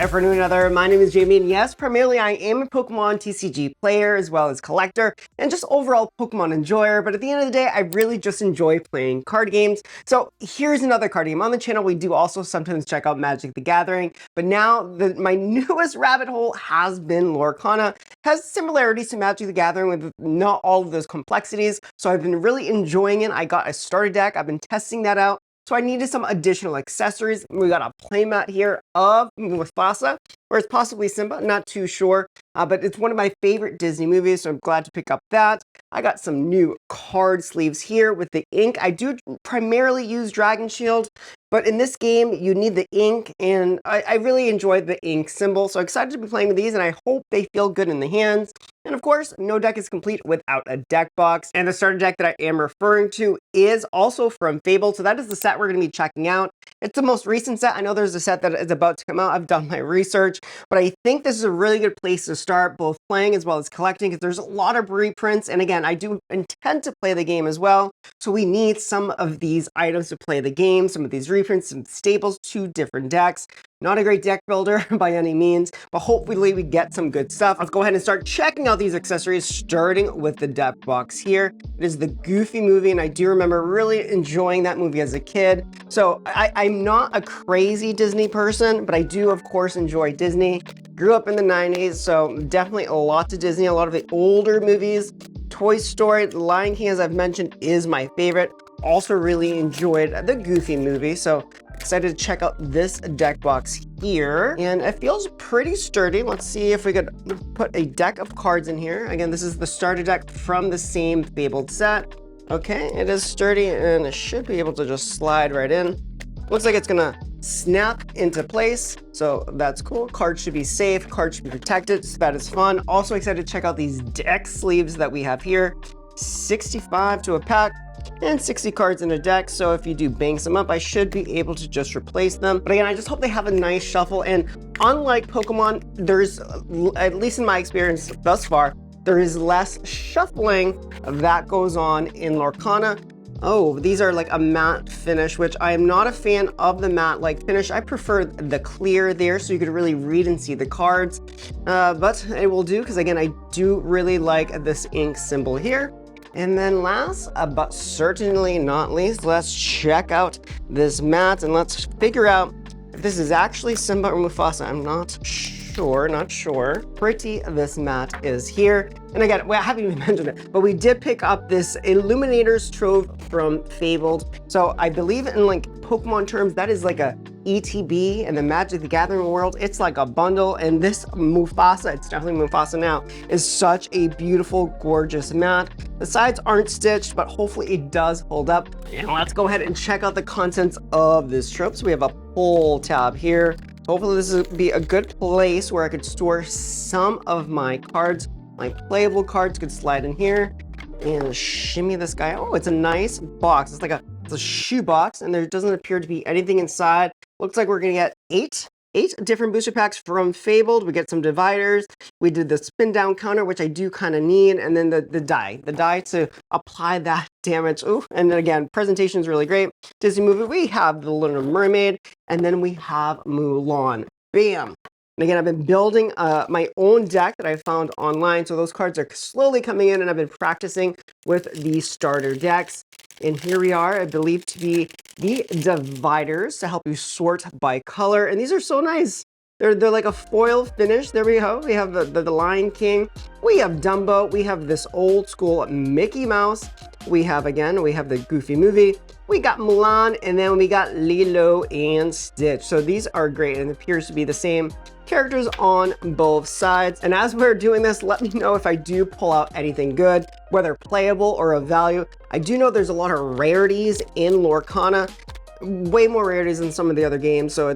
For another, my name is Jamie, and yes, primarily I am a Pokemon TCG player as well as collector and just overall Pokemon enjoyer, but at the end of the day, I really just enjoy playing card games. So here's another card game. On the channel, we do also sometimes check out Magic the Gathering, but now my newest rabbit hole has been Lorcana. Has similarities to Magic the Gathering with not all of those complexities, so I've been really enjoying it. I got a starter deck, I've been testing that out. So I needed some additional accessories. We got a playmat here of Mufasa, or it's possibly Simba, not too sure. But it's one of my favorite Disney movies, so I'm glad to pick up that. I got some new card sleeves here with the ink. I do primarily use Dragon Shield, but in this game, you need the ink, and I really enjoyed the ink symbol. So excited to be playing with these, and I hope they feel good in the hands. And of course, no deck is complete without a deck box. And the starter deck that I am referring to is also from Fabled. So that is the set we're going to be checking out. It's the most recent set. I know there's a set that is about to come out. I've done my research, but I think this is a really good place to start both playing as well as collecting, because there's a lot of reprints. And again, I do intend to play the game as well. So we need some of these items to play the game, some of these reprints, some staples, 2 different decks. Not a great deck builder by any means, but hopefully we get some good stuff. Let's go ahead and start checking out these accessories, starting with the deck box here. It is the Goofy movie, and I do remember really enjoying that movie as a kid. So I'm not a crazy Disney person, but I do, of course, enjoy Disney. Grew up in the 90s, so definitely a lot to Disney, a lot of the older movies. Toy Story, The Lion King, as I've mentioned, is my favorite. Also really enjoyed the Goofy movie, so excited to check out this deck box here. And it feels pretty sturdy. Let's see if we could put a deck of cards in here. Again, this is the starter deck from the same Fabled set. Okay, it is sturdy and it should be able to just slide right in. Looks like it's gonna snap into place, so that's cool. Cards should be safe, cards should be protected, so that is fun. Also excited to check out these deck sleeves that we have here. 65 to a pack, and 60 cards in a deck, so if you do bang some up, I should be able to just replace them. But again, I just hope they have a nice shuffle, and unlike Pokemon, there's, at least in my experience thus far, there is less shuffling that goes on in Lorcana. Oh, these are like a matte finish, which I am not a fan of the matte-like finish. I prefer the clear there, so you could really read and see the cards. But it will do, because again, I do really like this ink symbol here. And then last, but certainly not least, let's check out this mat and let's figure out if this is actually Simba or Mufasa. I'm not sure. Pretty this mat is here. And again, well, I haven't even mentioned it, but we did pick up this Illuminator's Trove from Fabled. So I believe in like Pokemon terms, that is like a ETB in the Magic the Gathering world. It's like a bundle, and this Mufasa, it's definitely Mufasa now, is such a beautiful, gorgeous mat. The sides aren't stitched, but hopefully it does hold up. And let's go ahead and check out the contents of this trove. So we have a pull tab here. Hopefully this will be a good place where I could store some of my cards. My playable cards could slide in here and shimmy this guy. Oh, it's a nice box. It's like it's a shoe box, and there doesn't appear to be anything inside. Looks like we're gonna get eight different booster packs from Fabled. We get some dividers. We did the spin down counter, which I do kind of need, and then the die to apply that damage. Ooh, and then again, presentation is really great. Disney movie, we have the Little Mermaid, and then we have Mulan. Bam. And again, I've been building my own deck that I found online, so those cards are slowly coming in, and I've been practicing with the starter decks. And here we are, I believe to be the dividers to help you sort by color. And these are so nice. They're like a foil finish. There we go. We have the Lion King. We have Dumbo. We have this old school Mickey Mouse. We have the Goofy movie. We got Mulan, and then we got Lilo and Stitch. So these are great, and it appears to be the same characters on both sides. And as we're doing this, let me know if I do pull out anything good, whether playable or of value. I do know there's a lot of rarities in Lorcana, way more rarities than some of the other games, so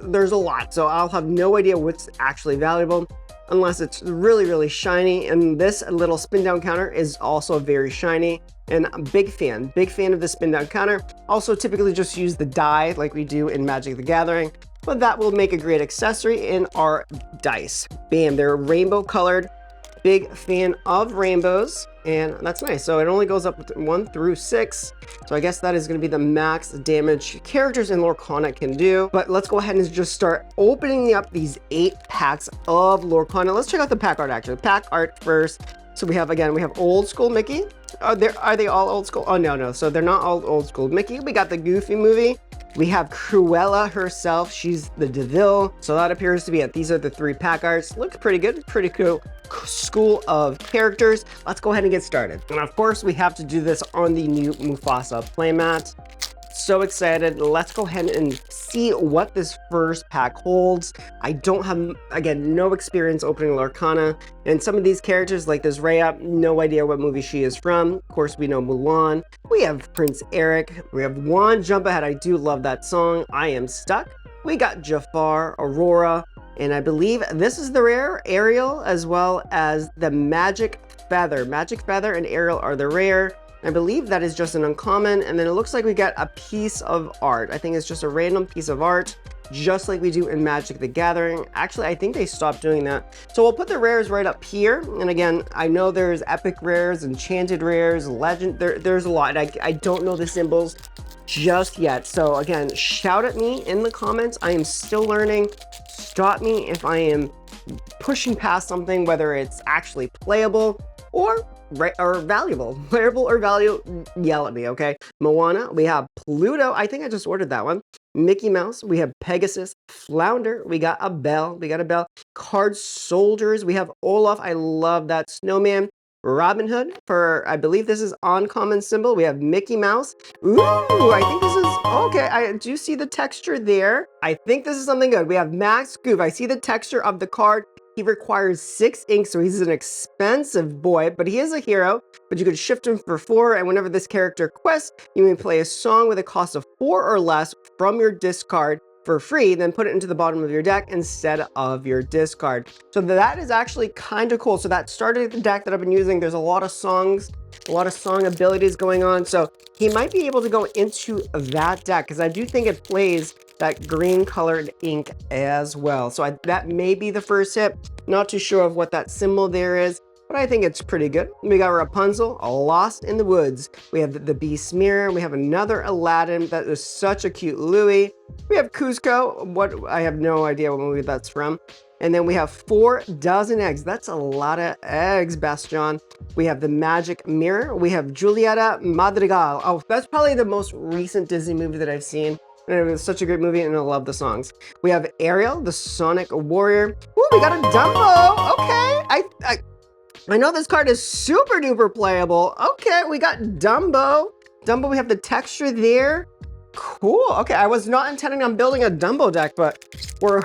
there's a lot. So I'll have no idea what's actually valuable unless it's really, really shiny. And this little spin down counter is also very shiny, and I'm big fan of the spin down counter. Also typically just use the die like we do in Magic the Gathering, but that will make a great accessory in our dice. Bam, they're rainbow colored. Big fan of rainbows. and that's nice. So it only goes up with 1 through 6. So I guess that is going to be the max damage characters in Lorcana can do. But let's go ahead and just start opening up these 8 packs of Lorcana. Let's check out the pack art actually. Pack art first. So we have, again, we have old school Mickey. Are they all old school? Oh, no. So they're not all old school Mickey. We got the Goofy movie. We have Cruella herself. She's the DeVille. So that appears to be it. These are the 3 pack arts. Looks pretty good. Pretty cool school of characters. Let's go ahead and get started. And of course, we have to do this on the new Mufasa playmat. So excited. Let's go ahead and see what this first pack holds. I don't have, again, no experience opening Lorcana. And some of these characters, like this Rhea, no idea what movie she is from. Of course, we know Mulan. We have Prince Eric. We have One Jump Ahead. I do love that song. I Am Stuck. We got Jafar, Aurora, and I believe this is the rare, Ariel, as well as the Magic Feather. Magic Feather and Ariel are the rare. I believe that is just an uncommon, and then it looks like we get a piece of art. I think it's just a random piece of art, just like we do in Magic the Gathering. Actually, I think they stopped doing that. So we'll put the rares right up here. And again, I know there's epic rares, enchanted rares, legend, there's a lot. I don't know the symbols just yet. So again, shout at me in the comments. I am still learning. Stop me if I am pushing past something, whether it's actually playable or valuable. Playable or value, yell at me, okay? Moana, we have Pluto. I think I just ordered that one. Mickey Mouse, we have Pegasus, Flounder, we got a Belle, Card Soldiers, we have Olaf, I love that snowman. Robin Hood, for, I believe this is uncommon symbol. We have Mickey Mouse. Ooh, I think this is, okay, I do see the texture there. I think this is something good. We have Max Goof. I see the texture of the card. He requires 6 ink, so he's an expensive boy, but he is a hero. But you could shift him for 4, and whenever this character quests, you may play a song with a cost of 4 or less from your discard for free, then put it into the bottom of your deck instead of your discard. So that is actually kind of cool. So that started the deck that I've been using. There's a lot of songs, a lot of song abilities going on. So he might be able to go into that deck, because I do think it plays that green colored ink as well. So that may be the first hit. Not too sure of what that symbol there is, but I think it's pretty good. We got Rapunzel, Lost in the Woods. We have the Beast Mirror. We have another Aladdin. That is such a cute Louis. We have Cusco. I have no idea what movie that's from. And then we have 4 dozen eggs. That's a lot of eggs, Bastion. We have the Magic Mirror. We have Julieta Madrigal. Oh, that's probably the most recent Disney movie that I've seen. And it was such a great movie, and I love the songs. We have Ariel, the Sonic Warrior. Ooh, we got a Dumbo. Okay, I know this card is super duper playable. Okay, we got Dumbo. Dumbo, we have the texture there. Cool. Okay, I was not intending on building a Dumbo deck, but we're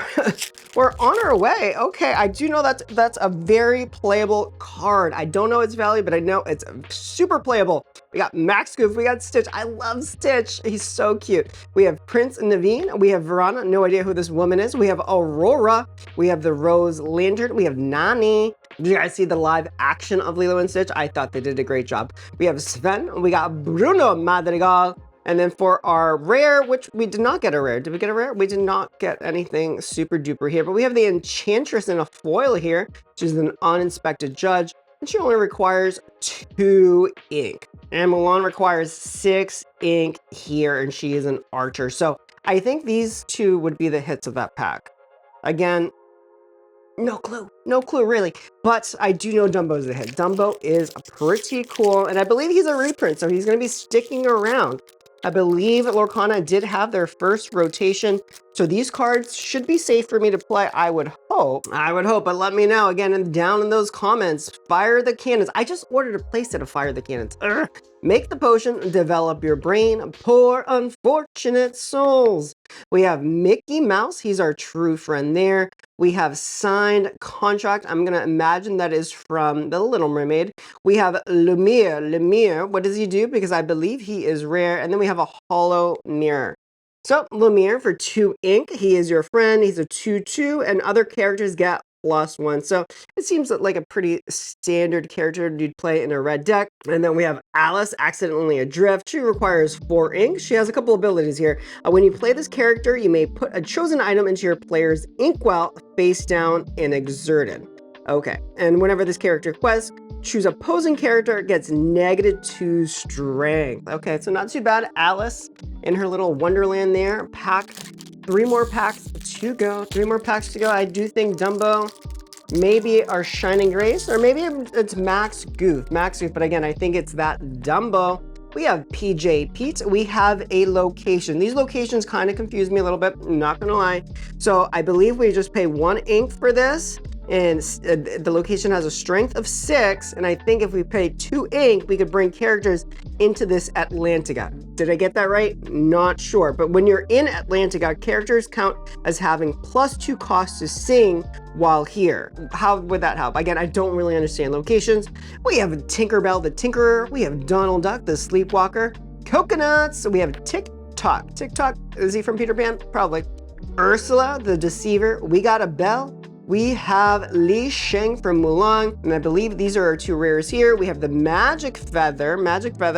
we're on our way. Okay, I do know that's a very playable card. I don't know its value, but I know it's super playable. We got Max Goof, we got Stitch. I love Stitch. He's so cute. We have Prince Naveen. We have Verana. No idea who this woman is. We have Aurora. We have the Rose Lantern. We have Nani. Did you guys see the live action of Lilo and Stitch? I thought they did a great job. We have Sven. We got Bruno Madrigal. And then for our rare, which we did not get a rare. Did we get a rare? We did not get anything super duper here, but we have the Enchantress in a foil here. She's an uninspected judge, and she only requires 2 ink. And Mulan requires 6 ink here, and she is an archer. So I think these 2 would be the hits of that pack. Again, no clue really, but I do know Dumbo's a hit. Dumbo is pretty cool, and I believe he's a reprint, so he's going to be sticking around. I believe Lorcana did have their first rotation, so these cards should be safe for me to play, I would hope, but let me know again down in those comments. Fire the cannons. I just ordered a playset of Fire the Cannons. Urgh. Make the potion, develop your brain, poor unfortunate souls. We have Mickey Mouse, he's our true friend there. We have Signed Contract. I'm gonna imagine that is from The Little Mermaid. We have Lumiere, what does he do? Because I believe he is rare. And then we have a Hollow Mirror. So Lumiere for 2 ink, he is your friend, he's a 2/2, and other characters get +1. So it seems like a pretty standard character you'd play in a red deck. And then we have Alice, Accidentally Adrift. She requires 4 ink. She has a couple abilities here. When you play this character, you may put a chosen item into your player's inkwell face down and exerted. Okay, and whenever this character quests, choose opposing character, gets -2 strength. Okay, so not too bad. Alice in her little wonderland there. Pack, 3 more packs to go. 3 more packs to go. I do think Dumbo, maybe our Shining Grace, or maybe it's Max Goof. Max Goof, but again, I think it's that Dumbo. We have PJ Pete. We have a location. These locations kind of confuse me a little bit, I'm not gonna lie. So I believe we just pay 1 ink for this, and the location has a strength of 6, and I think if we pay 2 ink, we could bring characters into this Atlantica. Did I get that right? Not sure, but when you're in Atlantica, characters count as having +2 cost to sing while here. How would that help? Again, I don't really understand locations. We have Tinkerbell the Tinkerer, we have Donald Duck the Sleepwalker, Coconuts, we have Tick-Tock. Tick-Tock, is he from Peter Pan? Probably. Ursula the Deceiver, we got a Belle. We have Li Sheng from Mulan, and I believe these are our 2 rares here. We have the Magic Feather,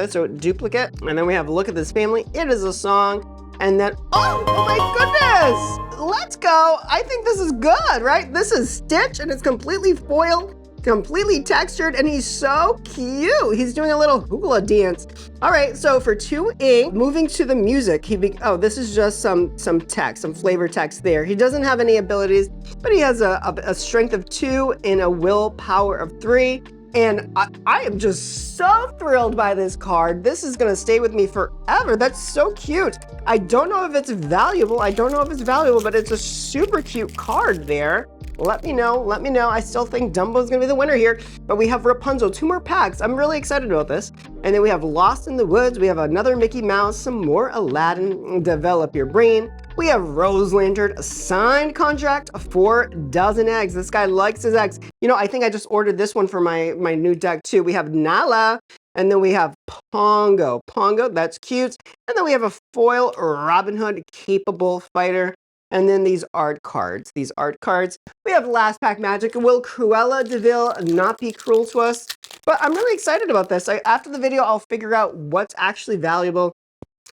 so duplicate, and then we have Look at This Family. It is a song, and then, oh my goodness! Let's go! I think this is good, right? This is Stitch, and it's completely foiled, completely textured, and he's so cute. He's doing a little hula dance. All right, so for 2 ink, moving to the music, oh, this is just some text, some flavor text there. He doesn't have any abilities, but he has a strength of 2 and a willpower of 3. And I am just so thrilled by this card. This is gonna stay with me forever. That's so cute. I don't know if it's valuable. But it's a super cute card there. Let me know. I still think Dumbo's gonna be the winner here, but we have Rapunzel, 2 more packs. I'm really excited about this. And then we have Lost in the Woods. We have another Mickey Mouse, some more Aladdin, Develop Your Brain. We have Rose Lantern, signed contract, 4 dozen eggs. This guy likes his eggs. You know, I think I just ordered this one for my new deck too. We have Nala, and then we have Pongo. That's cute. And then we have a foil Robin Hood, capable fighter. And then these art cards. We have Last Pack Magic. Will Cruella de Vil not be cruel to us? But I'm really excited about this. After the video, I'll figure out what's actually valuable.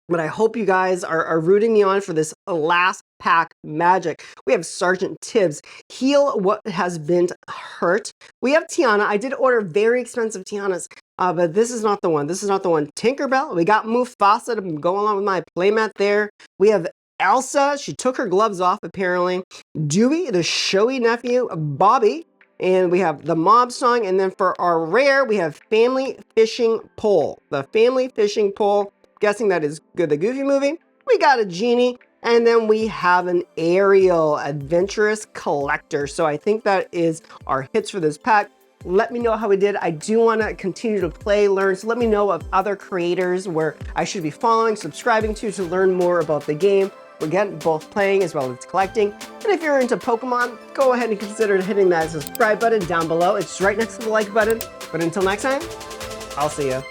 But I hope you guys are rooting me on for this Last Pack Magic. We have Sergeant Tibbs, heal what has been hurt. We have Tiana. I did order very expensive Tianas, but this is not the one. Tinkerbell. We got Mufasa to go along with my playmat there. We have Elsa, she took her gloves off apparently. Dewey, the showy nephew. Bobby, and we have the Mob Song. And then for our rare, we have Family Fishing Pole. The Family Fishing Pole, guessing that is good, the Goofy movie. We got a Genie, and then we have an Ariel, Adventurous Collector. So I think that is our hits for this pack. Let me know how we did. I do want to continue to play, learn, so let me know of other creators where I should be following, subscribing to learn more about the game. Again, both playing as well as collecting. And if you're into Pokemon, go ahead and consider hitting that subscribe button down below. It's right next to the like button. But until next time, I'll see you.